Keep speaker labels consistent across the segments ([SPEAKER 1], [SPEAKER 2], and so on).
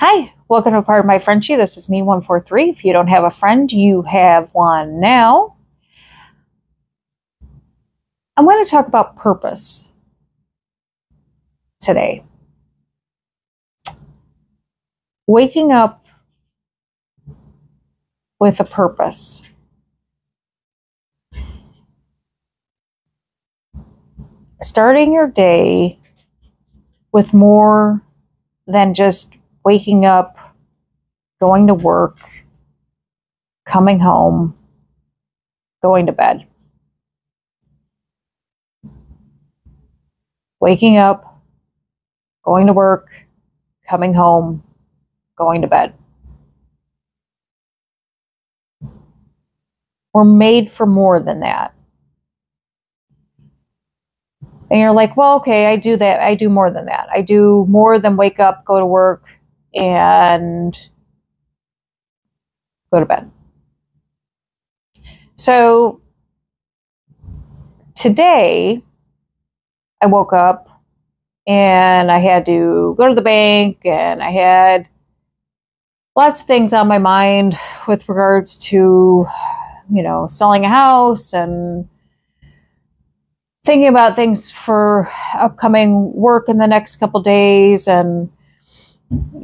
[SPEAKER 1] Hi, welcome to Part of My Friendship. This is me, 143. If you don't have a friend, you have one now. I'm going to talk about purpose today. Waking up with a purpose. Starting your day with more than just waking up, going to work, coming home, going to bed. Waking up, going to work, coming home, going to bed. We're made for more than that. And you're like, well, okay, I do that. I do more than that. I do more than wake up, go to work, and go to bed. So today, I woke up and I had to go to the bank, and I had lots of things on my mind with regards to, selling a house and thinking about things for upcoming work in the next couple days, and,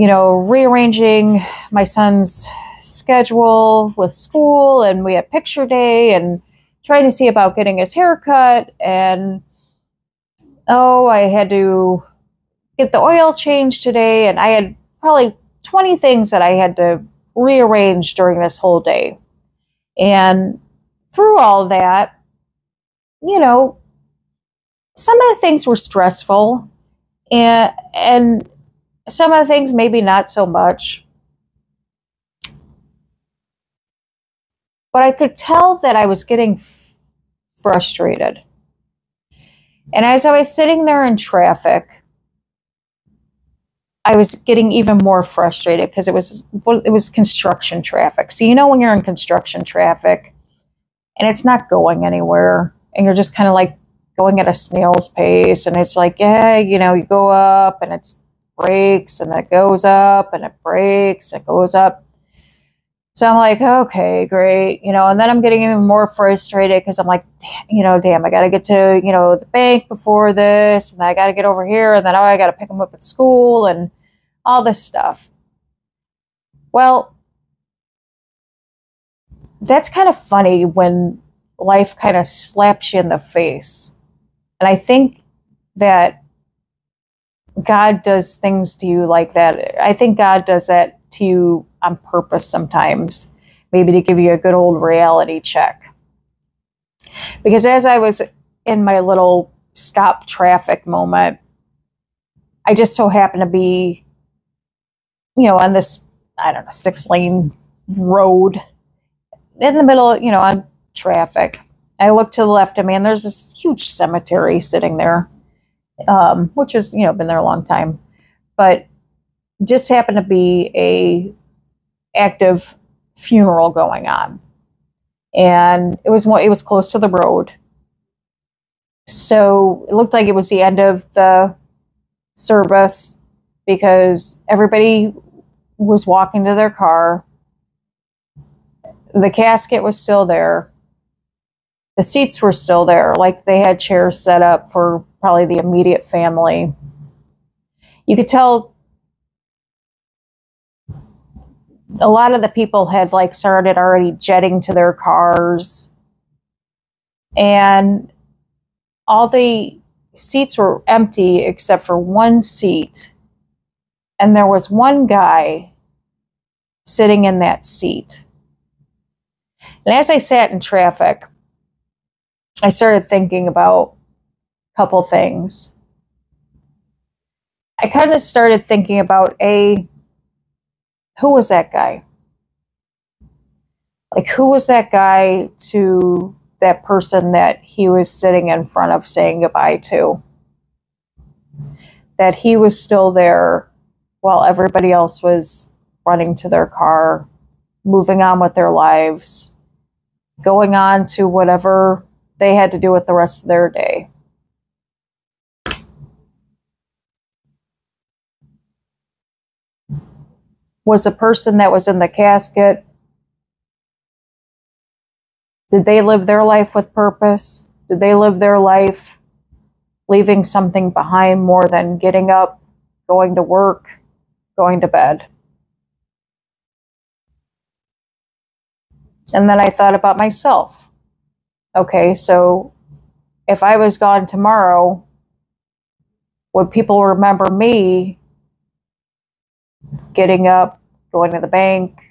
[SPEAKER 1] rearranging my son's schedule with school, and we had picture day, and trying to see about getting his hair cut, and I had to get the oil changed today, and I had probably 20 things that I had to rearrange during this whole day. And through all that, some of the things were stressful, and some of the things maybe not so much. But I could tell that I was getting frustrated. And as I was sitting there in traffic, I was getting even more frustrated because it was construction traffic. So when you're in construction traffic and it's not going anywhere, and you're just kind of like going at a snail's pace, and it's like, you go up and it breaks, and it goes up, and it breaks, it goes up. So I'm like, okay, great. And then I'm getting even more frustrated because I'm like, damn, I got to get to, the bank before this, and I got to get over here, and then I got to pick them up at school, and all this stuff. Well, that's kind of funny when life kind of slaps you in the face. And I think that God does things to you like that. I think God does that to you on purpose sometimes, maybe to give you a good old reality check. Because as I was in my little stop traffic moment, I just so happened to be, on this, 6-lane road in the middle, on traffic. I look to the left of me, and there's this huge cemetery sitting there, which has, been there a long time, but just happened to be a active funeral going on. And it was close to the road. So it looked like it was the end of the service because everybody was walking to their car. The casket was still there. The seats were still there. Like they had chairs set up for probably the immediate family. You could tell a lot of the people had started already jetting to their cars, and all the seats were empty except for one seat. And there was one guy sitting in that seat. And as I sat in traffic, I started thinking about a couple things. I kind of started thinking about who was that guy? Who was that guy to that person that he was sitting in front of saying goodbye to? That he was still there while everybody else was running to their car, moving on with their lives, going on to whatever they had to do with the rest of their day. Was the person that was in the casket, did they live their life with purpose? Did they live their life leaving something behind more than getting up, going to work, going to bed? And then I thought about myself. Okay, so if I was gone tomorrow, would people remember me getting up, going to the bank,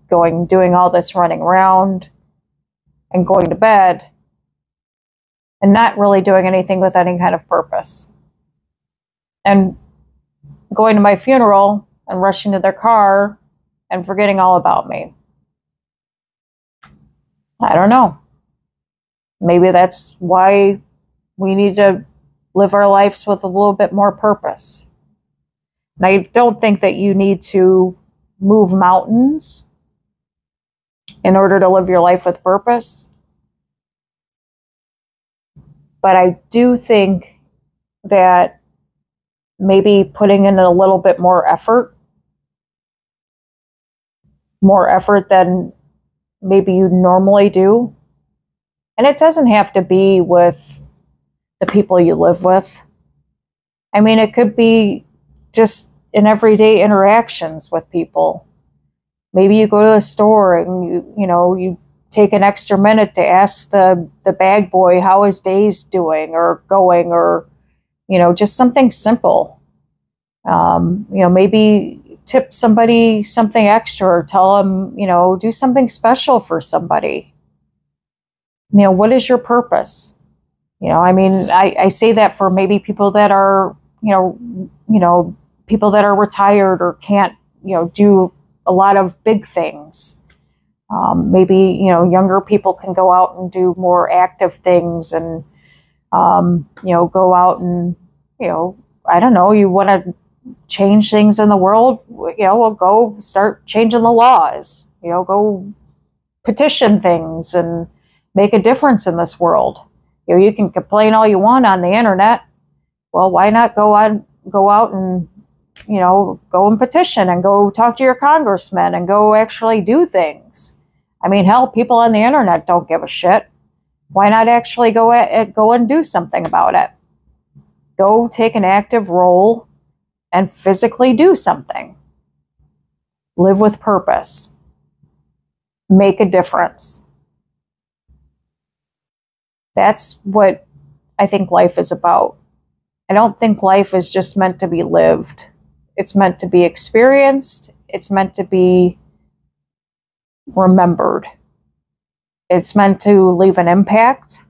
[SPEAKER 1] doing all this running around, and going to bed, and not really doing anything with any kind of purpose? And going to my funeral and rushing to their car and forgetting all about me. I don't know. Maybe that's why we need to live our lives with a little bit more purpose. And I don't think that you need to move mountains in order to live your life with purpose. But I do think that maybe putting in a little bit more effort than maybe you normally do. And it doesn't have to be with the people you live with. I mean, it could be just in everyday interactions with people. Maybe you go to the store and you take an extra minute to ask the bag boy how his day's doing or going, or just something simple. Maybe tip somebody something extra, or tell them, do something special for somebody. What is your purpose? I say that for maybe people that are, people that are retired or can't, do a lot of big things. Maybe, younger people can go out and do more active things and, go out and, I don't know, you want to change things in the world, well, go start changing the laws, go petition things and make a difference in this world. You can complain all you want on the internet. Well, why not go out and, go and petition and go talk to your congressman and go actually do things. I mean, hell, people on the internet don't give a shit. Why not actually go and do something about it? Go take an active role and physically do something. Live with purpose. Make a difference. That's what I think life is about. I don't think life is just meant to be lived. It's meant to be experienced. It's meant to be remembered. It's meant to leave an impact.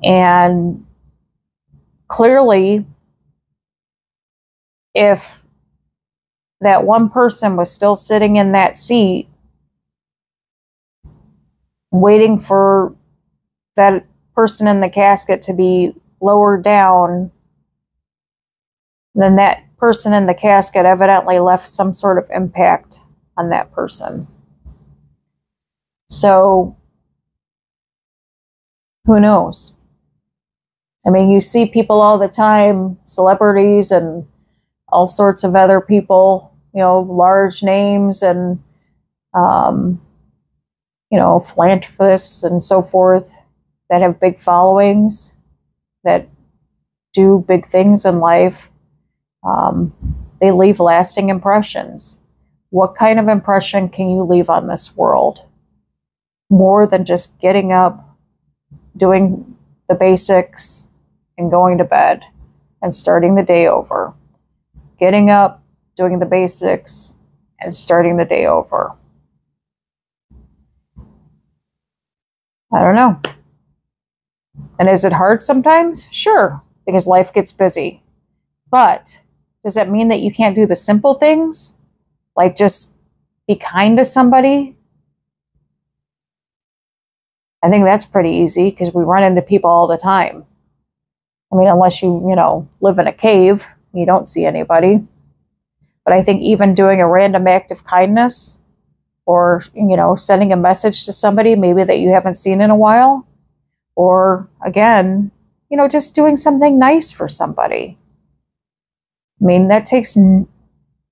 [SPEAKER 1] And clearly, if that one person was still sitting in that seat, waiting for that person in the casket to be lowered down, then that person in the casket evidently left some sort of impact on that person. So, who knows? I mean, you see people all the time, celebrities and all sorts of other people, large names and, philanthropists and so forth that have big followings, that do big things in life. They leave lasting impressions. What kind of impression can you leave on this world? More than just getting up, doing the basics, and going to bed and starting the day over. Getting up, doing the basics, and starting the day over. I don't know. And is it hard sometimes? Sure, because life gets busy. But does that mean that you can't do the simple things? Like just be kind to somebody? I think that's pretty easy because we run into people all the time. I mean, unless you live in a cave, you don't see anybody. But I think even doing a random act of kindness or, sending a message to somebody maybe that you haven't seen in a while, or again, just doing something nice for somebody. I mean, that takes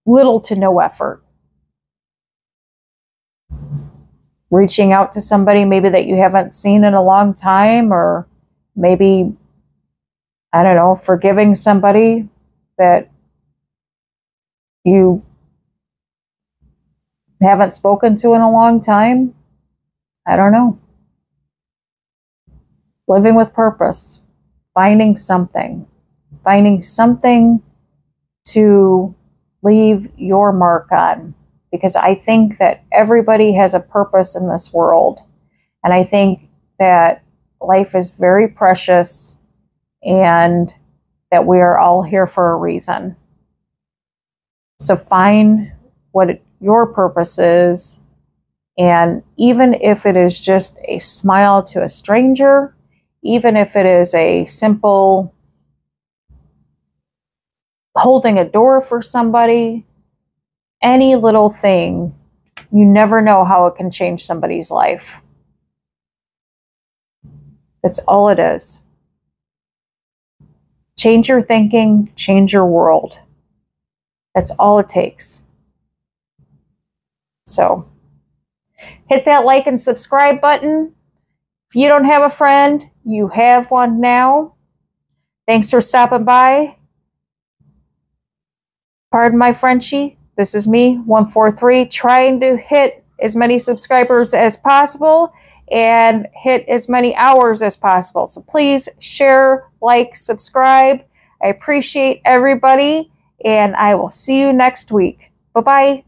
[SPEAKER 1] little to no effort. Reaching out to somebody maybe that you haven't seen in a long time, or maybe, I don't know, forgiving somebody that you haven't spoken to in a long time. I don't know. Living with purpose, finding something to leave your mark on. Because I think that everybody has a purpose in this world. And I think that life is very precious and that we are all here for a reason. So find what your purpose is. And even if it is just a smile to a stranger, even if it is a simple holding a door for somebody, any little thing, you never know how it can change somebody's life. That's all it is. Change your thinking, change your world. That's all it takes. So, hit that like and subscribe button. If you don't have a friend, you have one now. Thanks for stopping by. Pardon my Frenchie. This is me, 143, trying to hit as many subscribers as possible and hit as many hours as possible. So please share, like, subscribe. I appreciate everybody, and I will see you next week. Bye-bye.